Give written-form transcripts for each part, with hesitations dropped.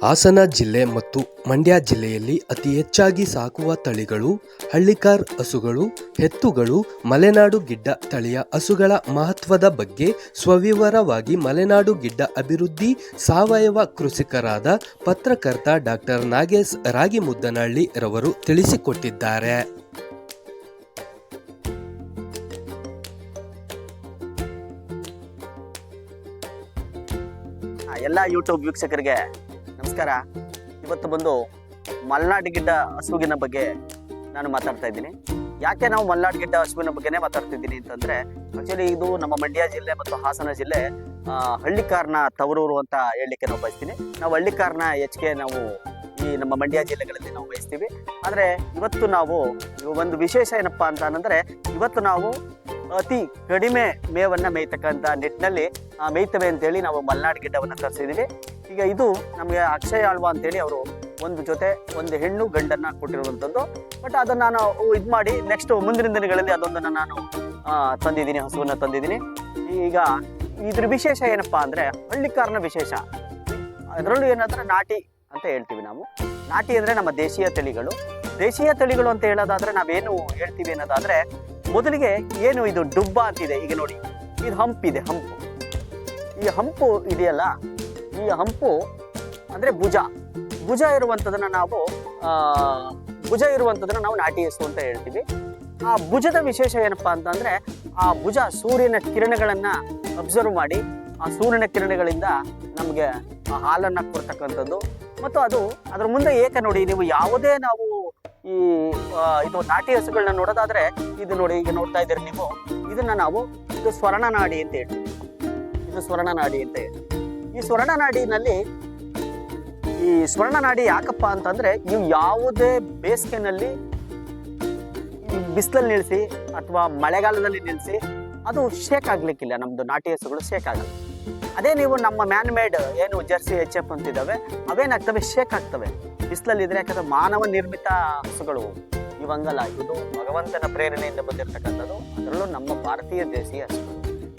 ಹಾಸನ ಜಿಲ್ಲೆ ಮತ್ತು ಮಂಡ್ಯ ಜಿಲ್ಲೆಯಲ್ಲಿ ಅತಿ ಹೆಚ್ಚಾಗಿ ಸಾಕುವ ತಳಿಗಳು ಹಳ್ಳಿಕಾರ್ ಹಸುಗಳು, ಎತ್ತುಗಳು. ಮಲೆನಾಡು ಗಿಡ್ಡ ತಳಿಯ ಹಸುಗಳ ಮಹತ್ವದ ಬಗ್ಗೆ ಸವಿವರವಾಗಿ ಮಲೆನಾಡು ಗಿಡ್ಡ ಅಭಿವೃದ್ಧಿ ಸಾವಯವ ಕೃಷಿಕರಾದ ಪತ್ರಕರ್ತ ಡಾಕ್ಟರ್ ನಾಗೇಶ್ ರಾಗಿಮುದ್ದನಹಳ್ಳಿ ರವರು ತಿಳಿಸಿಕೊಟ್ಟಿದ್ದಾರೆ. ಎಲ್ಲ ಯೂಟ್ಯೂಬ್ ವೀಕ್ಷಕರಿಗೆ ನಮಸ್ಕಾರ. ಇವತ್ತು ಬಂದು ಮಲೆನಾಡು ಗಿಡ್ಡ ಹಸುವಿನ ಬಗ್ಗೆ ನಾನು ಮಾತಾಡ್ತಾ ಇದ್ದೀನಿ. ಯಾಕೆ ನಾವು ಮಲೆನಾಡು ಗಿಡ್ಡ ಹಸುವಿನ ಬಗ್ಗೆನೇ ಮಾತಾಡ್ತಿದ್ದೀನಿ ಅಂತಂದರೆ, ಆ್ಯಕ್ಚುಲಿ ಇದು ನಮ್ಮ ಮಂಡ್ಯ ಜಿಲ್ಲೆ ಮತ್ತು ಹಾಸನ ಜಿಲ್ಲೆ ಹಳ್ಳಿಕಾರನ ತವರೂರು ಅಂತ ಹೇಳಲಿಕ್ಕೆ ನಾವು ಬಯಸ್ತೀನಿ. ನಾವು ಹಳ್ಳಿಕಾರನ ಹೆಚ್ಚಿಗೆ ನಾವು ಈ ನಮ್ಮ ಮಂಡ್ಯ ಜಿಲ್ಲೆಗಳಲ್ಲಿ ನಾವು ಬಯಸ್ತೀವಿ. ಆದರೆ ಇವತ್ತು ನಾವು ಒಂದು ವಿಶೇಷ ಏನಪ್ಪ ಅಂತಂದರೆ, ಇವತ್ತು ನಾವು ಅತಿ ಕಡಿಮೆ ಮೇವನ್ನು ಮೇಯ್ತಕ್ಕಂಥ ನಿಟ್ಟಿನಲ್ಲಿ ಮೇಯ್ತವೆ ಅಂತೇಳಿ ನಾವು ಮಲೆನಾಡು ಗಿಡ್ಡವನ್ನು ತರಿಸಿದ್ದೀವಿ. ಈಗ ಇದು ನಮಗೆ ಅಕ್ಷಯ ಆಳ್ವ ಅಂತೇಳಿ ಅವರು ಒಂದು ಹೆಣ್ಣು ಗಂಡನ್ನು ಕೊಟ್ಟಿರುವಂಥದ್ದು. ಬಟ್ ಅದನ್ನು ನಾನು ಇದು ಮಾಡಿ ನೆಕ್ಸ್ಟ್ ಮುಂದಿನ ದಿನಗಳಲ್ಲಿ ಅದೊಂದನ್ನು ನಾನು ತಂದಿದ್ದೀನಿ, ಹಸುವನ್ನು ತಂದಿದ್ದೀನಿ. ಈಗ ಇದ್ರ ವಿಶೇಷ ಏನಪ್ಪ ಅಂದರೆ, ಹಳ್ಳಿಕಾರನ ವಿಶೇಷ ಅದರಲ್ಲೂ ಏನಂದರೆ ನಾಟಿ ಅಂತ ಹೇಳ್ತೀವಿ ನಾವು. ನಾಟಿ ಅಂದರೆ ನಮ್ಮ ದೇಶೀಯ ತಳಿಗಳು ಅಂತ ಹೇಳೋದಾದರೆ ನಾವೇನು ಹೇಳ್ತೀವಿ ಅನ್ನೋದಾದರೆ, ಮೊದಲಿಗೆ ಏನು ಇದು ಡುಬ್ಬ ಅಂತಿದೆ. ಈಗ ನೋಡಿ, ಇದು ಹಂಪು. ಈ ಹಂಪು ಇದೆಯಲ್ಲ, ಈ ಹಂಪು ಅಂದರೆ ಭುಜ ಇರುವಂಥದ್ದನ್ನು ನಾವು ನಾಟಿ ಹಸು ಅಂತ ಹೇಳ್ತೀವಿ. ಆ ಭುಜದ ವಿಶೇಷ ಏನಪ್ಪ ಅಂತಂದರೆ, ಆ ಭುಜ ಸೂರ್ಯನ ಕಿರಣಗಳನ್ನು ಅಬ್ಸರ್ವ್ ಮಾಡಿ ಆ ಸೂರ್ಯನ ಕಿರಣಗಳಿಂದ ನಮಗೆ ಆ ಹಾಲನ್ನು ಕೊಡ್ತಕ್ಕಂಥದ್ದು. ಮತ್ತು ಅದರ ಮುಂದೆ ಏಕೆ ನೋಡಿ, ನೀವು ಯಾವುದೇ ನಾವು ಇದು ನಾಟಿ ಹಸುಗಳನ್ನ ನೋಡೋದಾದ್ರೆ, ಇದು ನೋಡಿ, ಈಗ ನೋಡ್ತಾ ಇದ್ದೀರಿ ನೀವು, ಇದು ಸ್ವರ್ಣನಾಡಿ ಅಂತ ಹೇಳ್ತೀವಿ. ಈ ಸ್ವರ್ಣನಾಡಿನಲ್ಲಿ ಈ ಸ್ವರ್ಣನಾಡಿ ಯಾಕಪ್ಪ ಅಂತಂದ್ರೆ, ನೀವು ಯಾವುದೇ ಬೇಸಿಗೆನಲ್ಲಿ ಬಿಸಿಲಲ್ಲಿ ನಿಲ್ಲಿಸಿ ಅಥವಾ ಮಳೆಗಾಲದಲ್ಲಿ ನಿಲ್ಲಿಸಿ ಅದು ಶೇಕ್ ಆಗ್ಲಿಕ್ಕಿಲ್ಲ. ನಮ್ದು ನಾಟಿ ಹಸುಗಳು ಶೇಕ್ ಆಗಲ್ಲ. ಅದೇ ನೀವು ನಮ್ಮ ಮ್ಯಾನ್ ಮೇಡ್ ಏನು ಜರ್ಸಿ HF ಅಂತಿದ್ದಾವೆ, ಅವೇನಾಗ್ತವೆ, ಶೇಕ್ ಆಗ್ತವೆ ಬಿಸಿಲಲ್ಲಿದ್ರೆ. ಯಾಕಂದ್ರೆ ಮಾನವ ನಿರ್ಮಿತ ಹಸುಗಳು ಇವಂಗಲ್ಲ, ಇದು ಭಗವಂತನ ಪ್ರೇರಣೆಯಿಂದ ಬಂದಿರತಕ್ಕಂಥದ್ದು, ಅದರಲ್ಲೂ ನಮ್ಮ ಭಾರತೀಯ ದೇಶೀಯ ಹಸುಗಳು.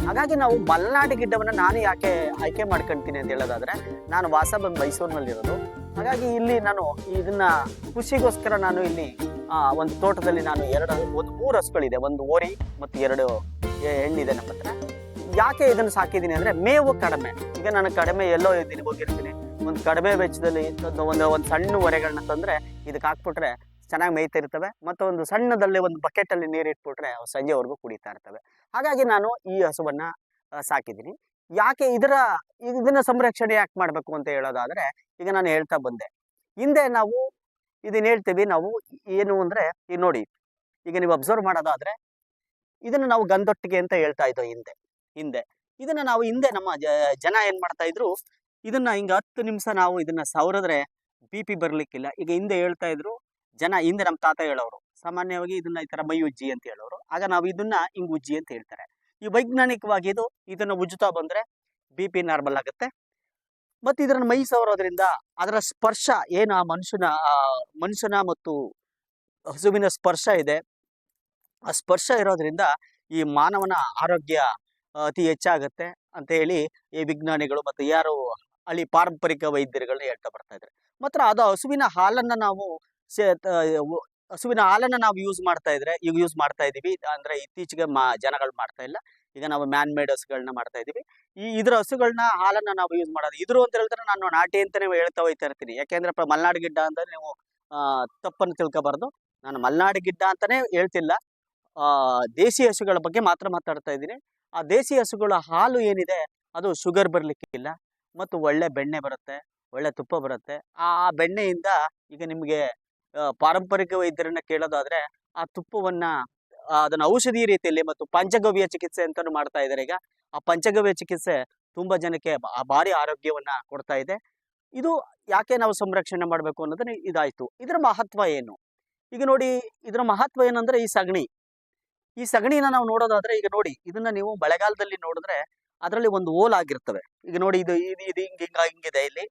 ಹಾಗಾಗಿ ನಾವು ಮಲೆನಾಡು ಗಿಡ್ಡವನ್ನು ನಾನು ಯಾಕೆ ಆಯ್ಕೆ ಮಾಡ್ಕೊಳ್ತೀನಿ ಅಂತ ಹೇಳೋದಾದ್ರೆ, ನಾನು ವಾಸ ಬಂದು ಮೈಸೂರಿನಲ್ಲಿರೋದು. ಹಾಗಾಗಿ ಇಲ್ಲಿ ನಾನು ಇದನ್ನ ಖುಷಿಗೋಸ್ಕರ ನಾನು ಇಲ್ಲಿ ಒಂದು ತೋಟದಲ್ಲಿ ನಾನು 3 ಹಸುಗಳಿದೆ, ಒಂದು ಓರಿ ಮತ್ತು 2 ಹೆಣ್ಣಿದೆ ನಮ್ಮ ಹತ್ರ. ಯಾಕೆ ಇದನ್ನು ಸಾಕಿದ್ದೀನಿ ಅಂದರೆ, ಮೇವು ಕಡಿಮೆ. ಈಗ ನಾನು ಕಡಿಮೆ ಎಲ್ಲೋ ಇದ್ದೀನಿ, ಹೋಗಿರ್ತೀನಿ, ಒಂದು ಕಡಿಮೆ ವೆಚ್ಚದಲ್ಲಿ ಒಂದು ಸಣ್ಣ ಹೊರೆಗಳನ್ನ ತಂದರೆ ಇದಕ್ಕೆ ಹಾಕ್ಬಿಟ್ರೆ ಚೆನ್ನಾಗಿ ಮೇಯ್ತಾ ಇರ್ತವೆ. ಮತ್ತು ಒಂದು ಸಣ್ಣದಲ್ಲಿ ಒಂದು ಬಕೆಟಲ್ಲಿ ನೀರು ಇಟ್ಬಿಟ್ರೆ ಅವು ಸಂಜೆವರೆಗೂ ಕುಡಿತಾ ಇರ್ತವೆ. ಹಾಗಾಗಿ ನಾನು ಈ ಹಸುವನ್ನು ಸಾಕಿದ್ದೀನಿ. ಯಾಕೆ ಇದನ್ನ ಸಂರಕ್ಷಣೆ ಯಾಕೆ ಮಾಡಬೇಕು ಅಂತ ಹೇಳೋದಾದರೆ, ಈಗ ನಾನು ಹೇಳ್ತಾ ಬಂದೆ, ಹಿಂದೆ ನಾವು ಇದನ್ನ ಹೇಳ್ತೀವಿ. ನಾವು ಏನು ಅಂದರೆ, ಈಗ ನೋಡಿ, ಈಗ ನೀವು ಅಬ್ಸರ್ವ್ ಮಾಡೋದಾದರೆ, ಇದನ್ನು ನಾವು ಗಂದೊಟ್ಟಿಗೆ ಅಂತ ಹೇಳ್ತಾ ಇದ್ದೋ ಹಿಂದೆ. ಇದನ್ನ ನಾವು ನಮ್ಮ ಜನ ಏನ್ ಮಾಡ್ತಾ ಇದ್ರು, ಇದನ್ನ ಹಿಂಗ 10 ನಿಮಿಷ ನಾವು ಇದನ್ನ ಸವರಿದ್ರೆ BP ಬರ್ಲಿಕ್ಕಿಲ್ಲ. ಈಗ ಹಿಂದೆ ಹೇಳ್ತಾ ಇದ್ರು ಜನ, ಹಿಂದೆ ನಮ್ಮ ತಾತ ಹೇಳೋರು, ಸಾಮಾನ್ಯವಾಗಿ ಇದನ್ನ ಈ ತರ ಮೈ ಉಜ್ಜಿ ಅಂತ ಹೇಳೋರು. ಆಗ ನಾವು ಇದನ್ನ ಹಿಂಗ್ ಉಜ್ಜಿ ಅಂತ ಹೇಳ್ತಾರೆ. ಈ ವೈಜ್ಞಾನಿಕವಾಗಿ ಇದನ್ನ ಉಜ್ಜುತ್ತಾ ಬಂದ್ರೆ BP ನಾರ್ಮಲ್ ಆಗುತ್ತೆ. ಮತ್ತೆ ಇದನ್ನ ಮೈ ಸವರೋದ್ರಿಂದ ಅದರ ಸ್ಪರ್ಶ ಏನು ಆ ಮನುಷ್ಯನ ಮತ್ತು ಹಸುವಿನ ಸ್ಪರ್ಶ ಇದೆ, ಆ ಸ್ಪರ್ಶ ಇರೋದ್ರಿಂದ ಈ ಮಾನವನ ಆರೋಗ್ಯ ಅತಿ ಹೆಚ್ಚಾಗತ್ತೆ ಅಂತ ಹೇಳಿ ಈ ವಿಜ್ಞಾನಿಗಳು ಮತ್ತು ಯಾರು ಅಲ್ಲಿ ಪಾರಂಪರಿಕ ವೈದ್ಯರುಗಳನ್ನ ಹೇಳ್ತಾ ಬರ್ತಾ ಇದ್ದಾರೆ. ಮಾತ್ರ ಅದು ಹಸುವಿನ ಹಾಲನ್ನ ನಾವು ಯೂಸ್ ಮಾಡ್ತಾ ಇದೀವಿ. ಅಂದ್ರೆ ಇತ್ತೀಚೆಗೆ ಜನಗಳು ಮಾಡ್ತಾ ಇಲ್ಲ. ಈಗ ನಾವು ಮ್ಯಾನ್ ಮೇಡ್ ಹಸುಗಳನ್ನ ಮಾಡ್ತಾ ಇದೀವಿ. ಇದ್ರ ಹಸುಗಳನ್ನ ಹಾಲನ್ನ ನಾವು ಯೂಸ್ ಮಾಡೋದು. ಇದ್ರು ಅಂತ ಹೇಳ್ತಾರೆ, ನಾನು ನಾಟಿ ಅಂತಾನೆ ಹೇಳ್ತಾ ಹೋಗ್ತಾ ಇರ್ತೀನಿ. ಯಾಕೆಂದ್ರೆ ಮಲೆನಾಡು ಗಿಡ್ಡ ಅಂದ್ರೆ ನೀವು ತಪ್ಪನ್ನು ತಿಳ್ಕೊಬಾರ್ದು. ನಾನು ಮಲೆನಾಡು ಗಿಡ್ಡ ಅಂತಾನೆ ಹೇಳ್ತಿಲ್ಲ, ದೇಸಿ ಹಸುಗಳ ಬಗ್ಗೆ ಮಾತ್ರ ಮಾತಾಡ್ತಾ ಇದ್ದೀನಿ. ಆ ದೇಸಿ ಹಸುಗಳ ಹಾಲು ಏನಿದೆ, ಅದು ಶುಗರ್ ಬರ್ಲಿಕ್ಕಿಲ್ಲ ಮತ್ತು ಒಳ್ಳೆ ಬೆಣ್ಣೆ ಬರುತ್ತೆ, ಒಳ್ಳೆ ತುಪ್ಪ ಬರುತ್ತೆ. ಆ ಬೆಣ್ಣೆಯಿಂದ ಈಗ ನಿಮಗೆ ಪಾರಂಪರಿಕ ವೈದ್ಯರನ್ನ ಕೇಳೋದಾದ್ರೆ, ಆ ತುಪ್ಪವನ್ನ ಅದನ್ನ ಔಷಧಿ ರೀತಿಯಲ್ಲಿ ಮತ್ತು ಪಂಚಗವ್ಯ ಚಿಕಿತ್ಸೆ ಅಂತಾನು ಮಾಡ್ತಾ ಇದ್ದಾರೆ. ಈಗ ಆ ಪಂಚಗವ್ಯ ಚಿಕಿತ್ಸೆ ತುಂಬಾ ಜನಕ್ಕೆ ಭಾರಿ ಆರೋಗ್ಯವನ್ನ ಕೊಡ್ತಾ ಇದೆ. ಇದು ಯಾಕೆ ನಾವು ಸಂರಕ್ಷಣೆ ಮಾಡಬೇಕು ಅನ್ನೋದನ್ನ ಇದಾಯ್ತು. ಇದರ ಮಹತ್ವ ಏನು? ಈಗ ನೋಡಿ, ಇದರ ಮಹತ್ವ ಏನಂದ್ರೆ, ಈ ಸಗಣಿನ ನಾವು ನೋಡೋದಾದ್ರೆ, ಈಗ ನೋಡಿ, ಇದನ್ನ ನೀವು ಮಳೆಗಾಲದಲ್ಲಿ ನೋಡಿದ್ರೆ ಅದರಲ್ಲಿ ಒಂದು ಓಲ್ ಆಗಿರ್ತವೆ. ಈಗ ನೋಡಿ, ಇದು ಹಿಂಗಿದೆ ಇಲ್ಲಿ.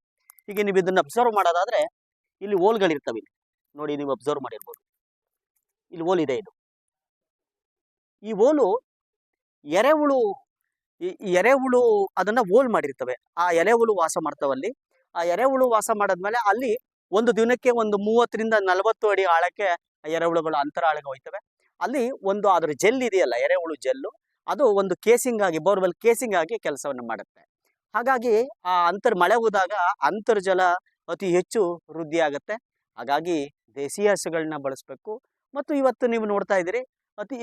ಈಗ ನೀವು ಇದನ್ನ ಅಬ್ಸರ್ವ್ ಮಾಡೋದಾದ್ರೆ, ಇಲ್ಲಿ ಓಲ್ಗಳಿರ್ತವೆ. ನೋಡಿ, ನೀವು ಅಬ್ಸರ್ವ್ ಮಾಡಿರ್ಬೋದು, ಇಲ್ಲಿ ಓಲ್ ಇದೆ. ಈ ಓಲು ಎರೆಹುಳು ಅದನ್ನ ಓಲ್ ಮಾಡಿರ್ತವೆ. ಆ ಎರೆಹುಳು ವಾಸ ಮಾಡ್ತಾವಲ್ಲಿ. ಆ ಎರೆಹುಳು ವಾಸ ಮಾಡಾದ್ಮೇಲೆ ಅಲ್ಲಿ ಒಂದು ದಿನಕ್ಕೆ ಒಂದು 30ರಿಂದ 40 ಅಡಿ ಆಳಕ್ಕೆ ಎರೆಹುಳುಗಳು ಅಂತರ ಆಳಕ್ಕೆ ಹೋಯ್ತವೆ. ಅಲ್ಲಿ ಒಂದು ಅದ್ರ ಜೆಲ್ ಇದೆಯಲ್ಲ, ಎರೆಹುಳು ಜೆಲ್ಲು, ಅದು ಒಂದು ಕೇಸಿಂಗ್ ಆಗಿ, ಬೋರ್ವೆಲ್ ಕೇಸಿಂಗ್ ಆಗಿ ಕೆಲಸವನ್ನು ಮಾಡುತ್ತೆ. ಹಾಗಾಗಿ ಆ ಮಳೆ ಹೋದಾಗ ಅಂತರ್ಜಲ ಅತಿ ಹೆಚ್ಚು ವೃದ್ಧಿ ಆಗುತ್ತೆ. ಹಾಗಾಗಿ ದೇಸಿ ಹಸುಗಳನ್ನ ಬಳಸಬೇಕು. ಮತ್ತು ಇವತ್ತು ನೀವು ನೋಡ್ತಾ ಇದ್ದೀರಿ,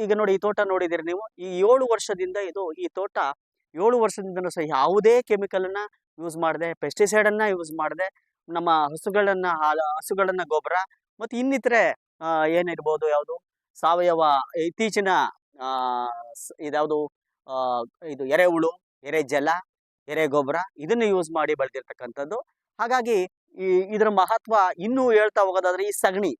ಈಗ ನೋಡಿ, ಈ ತೋಟ ನೋಡಿದಿರಿ ನೀವು, ಈ 7 ವರ್ಷದಿಂದ ಈ ತೋಟ 7 ವರ್ಷದಿಂದ ಸಹ ಯಾವುದೇ ಕೆಮಿಕಲ್ ಅನ್ನ ಯೂಸ್ ಮಾಡದೆ, ಪೆಸ್ಟಿಸೈಡ್ ಅನ್ನ ಯೂಸ್ ಮಾಡದೆ, ನಮ್ಮ ಹಸುಗಳನ್ನ ಗೊಬ್ಬರ ಮತ್ತು ಇನ್ನಿತರೆ ಏನಿರ್ಬೋದು, ಯಾವುದು ಸಾವಯವ ಇತ್ತೀಚಿನ ಇದ್ಯಾವುದು ಇದು ಎರೆಹುಳು, ಎರೆಜಲ, ಎರೆ ಗೊಬ್ಬರ, ಇದನ್ನು ಯೂಸ್ ಮಾಡಿ ಬೆಳೆದಿರ್ತಕ್ಕಂಥದ್ದು. ಹಾಗಾಗಿ ಇದರ ಮಹತ್ವ ಇನ್ನೂ ಹೇಳ್ತಾ ಹೋಗೋದಾದ್ರೆ, ಈ ಸಗಣಿ,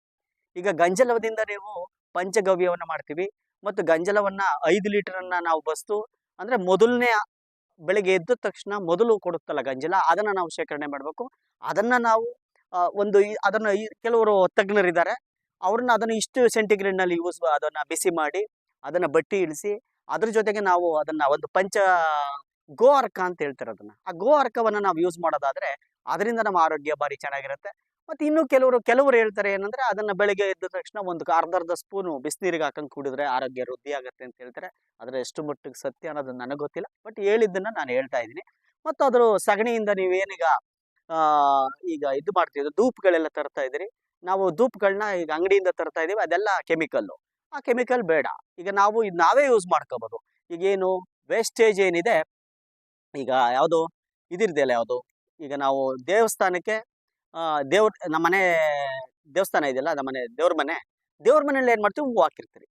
ಈಗ ಗಂಜಲದಿಂದ ನೀವು ಪಂಚಗವ್ಯವನ್ನ ಮಾಡ್ತೀವಿ. ಮತ್ತು ಗಂಜಲವನ್ನ 5 ಲೀಟರ್ ನಾವು ಬಸ್ತು ಅಂದ್ರೆ ಮೊದಲನೇ ಬೆಳಿಗ್ಗೆ ಎದ್ದ ತಕ್ಷಣ ಮೊದಲು ಕೊಡುತ್ತಲ್ಲ ಗಂಜಲ, ಅದನ್ನ ನಾವು ಶೇಖರಣೆ ಮಾಡಬೇಕು. ಅದನ್ನ ನಾವು ಅದನ್ನ ಕೆಲವರು ತಜ್ಞರಿದ್ದಾರೆ, ಅವ್ರನ್ನ ಅದನ್ನ ಇಷ್ಟು ಸೆಂಟಿಗ್ರೇಡ್ ನಲ್ಲಿ ಅದನ್ನ ಬಿಸಿ ಮಾಡಿ, ಅದನ್ನ ಬಟ್ಟಿ ಇಳಿಸಿ, ಅದ್ರ ಜೊತೆಗೆ ನಾವು ಅದನ್ನ ಒಂದು ಗೋ ಅರ್ಕ ಅಂತ ಹೇಳ್ತಾರೆ. ಅದನ್ನ ಆ ಗೋ ಅರ್ಕವನ್ನ ನಾವು ಯೂಸ್ ಮಾಡೋದಾದ್ರೆ ಅದರಿಂದ ನಮ್ಮ ಆರೋಗ್ಯ ಬಾರಿ ಚೆನ್ನಾಗಿರುತ್ತೆ. ಮತ್ತೆ ಇನ್ನು ಕೆಲವರು ಹೇಳ್ತಾರೆ ಏನಂದ್ರೆ, ಅದನ್ನ ಬೆಳಿಗ್ಗೆ ಎದ್ದ ತಕ್ಷಣ ಒಂದು ಅರ್ಧ ಸ್ಪೂನು ಬಿಸಿನೀರಿಗೆ ಹಾಕೊಂಡು ಕುಡಿದ್ರೆ ಆರೋಗ್ಯ ವೃದ್ಧಿ ಆಗುತ್ತೆ ಅಂತ ಹೇಳ್ತಾರೆ. ಆದ್ರೆ ಎಷ್ಟು ಮಟ್ಟಿಗೆ ಸತ್ಯ ಅನ್ನೋದು ನನಗೆ ಗೊತ್ತಿಲ್ಲ, ಬಟ್ ಹೇಳಿದ್ದನ್ನ ನಾನು ಹೇಳ್ತಾ ಇದ್ದೀನಿ. ಮತ್ತು ಅದ್ರ ಸಗಣಿಯಿಂದ ನೀವೇನೀಗ ಈಗ ಇದು ಮಾಡ್ತಿದ್ರು, ಧೂಪ್ಗಳೆಲ್ಲ ತರ್ತಾ ಇದ್ದೀರಿ. ನಾವು ಧೂಪ್ಗಳನ್ನ ಈಗ ಅಂಗಡಿಯಿಂದ ತರ್ತಾ ಇದೀವಿ, ಅದೆಲ್ಲ ಕೆಮಿಕಲ್ಲು. ಆ ಕೆಮಿಕಲ್ ಬೇಡ, ಈಗ ನಾವೇ ಯೂಸ್ ಮಾಡ್ಕೋಬಹುದು. ಈಗೇನು ವೇಸ್ಟೇಜ್ ಏನಿದೆ, ಈಗ ಯಾವುದು ಇದಿರ್ದೆಯಲ್ಲ, ಯಾವುದು ಈಗ ನಾವು ದೇವಸ್ಥಾನಕ್ಕೆ ನಮ್ಮ ಮನೆ ದೇವಸ್ಥಾನ ಇದೆಯಲ್ಲ, ನಮ್ಮ ಮನೆ ದೇವ್ರ ಮನೆಯಲ್ಲಿ ಏನ್ ಮಾಡ್ತೀವಿ, ಹೂವು ಹಾಕಿರ್ತೀರಿ.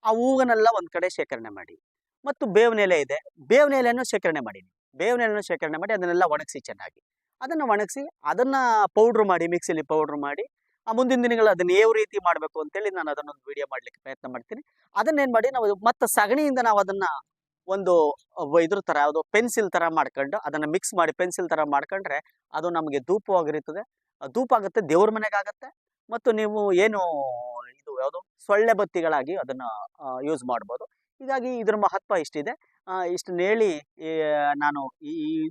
ಆ ಹೂವನ್ನೆಲ್ಲ ಒಂದ್ ಕಡೆ ಶೇಖರಣೆ ಮಾಡಿ. ಮತ್ತು ಬೇವಿನ ಎಲೆ ಇದೆ, ಬೇವಿನ ಎಲೆಯನ್ನು ಶೇಖರಣೆ ಮಾಡಿ ಅದನ್ನೆಲ್ಲ ಒಣಗಿಸಿ, ಚೆನ್ನಾಗಿ ಅದನ್ನ ಒಣಗಿಸಿ, ಅದನ್ನ ಪೌಡ್ರ್ ಮಾಡಿ, ಮಿಕ್ಸಿಲಿ ಪೌಡ್ರ್ ಮಾಡಿ, ಆ ಮುಂದಿನ ದಿನಗಳು ಅದನ್ನ ಯಾವ ರೀತಿ ಮಾಡಬೇಕು ಅಂತೇಳಿ ನಾನು ಅದನ್ನೊಂದು ವಿಡಿಯೋ ಮಾಡ್ಲಿಕ್ಕೆ ಪ್ರಯತ್ನ ಮಾಡ್ತೀನಿ. ಅದನ್ನೇನ್ ಮಾಡಿ ನಾವು ಮತ್ತೆ ಸಗಣಿಯಿಂದ ನಾವು ಅದನ್ನ ಒಂದು ಇದ್ರ ತರ, ಯಾವುದು ಪೆನ್ಸಿಲ್ ತರ ಮಾಡ್ಕೊಂಡು ಅದನ್ನ ಮಿಕ್ಸ್ ಮಾಡಿ ಪೆನ್ಸಿಲ್ ತರ ಮಾಡ್ಕೊಂಡ್ರೆ ಅದು ನಮಗೆ ಧೂಪವಾಗಿರುತ್ತದೆ. ಧೂಪ ಆಗುತ್ತೆ, ದೇವ್ರ ಮನೆಗಾಗತ್ತೆ. ಮತ್ತು ನೀವು ಏನು ಇದು ಯಾವುದು ಸೊಳ್ಳೆ ಬತ್ತಿಗಳಾಗಿ ಅದನ್ನ ಯೂಸ್ ಮಾಡ್ಬೋದು. ಹೀಗಾಗಿ ಇದ್ರ ಮಹತ್ವ ಇಷ್ಟಿದೆ. ಇಷ್ಟನ್ನ ಹೇಳಿ ನಾನು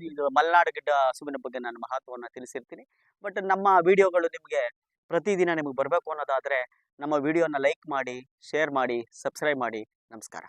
ಇದು ಮಲೆನಾಡು ಗಿಡ್ಡ ಹಸುವಿನ ಬಗ್ಗೆ ನಾನು ಮಹತ್ವವನ್ನು ತಿಳಿಸಿರ್ತೀನಿ. ಬಟ್ ನಮ್ಮ ವಿಡಿಯೋಗಳು ನಿಮಗೆ ಪ್ರತಿದಿನ ನಿಮಗೆ ಬರಬೇಕು ಅನ್ನೋದಾದ್ರೆ ನಮ್ಮ ವಿಡಿಯೋನ ಲೈಕ್ ಮಾಡಿ, ಶೇರ್ ಮಾಡಿ, ಸಬ್ಸ್ಕ್ರೈಬ್ ಮಾಡಿ. ನಮಸ್ಕಾರ.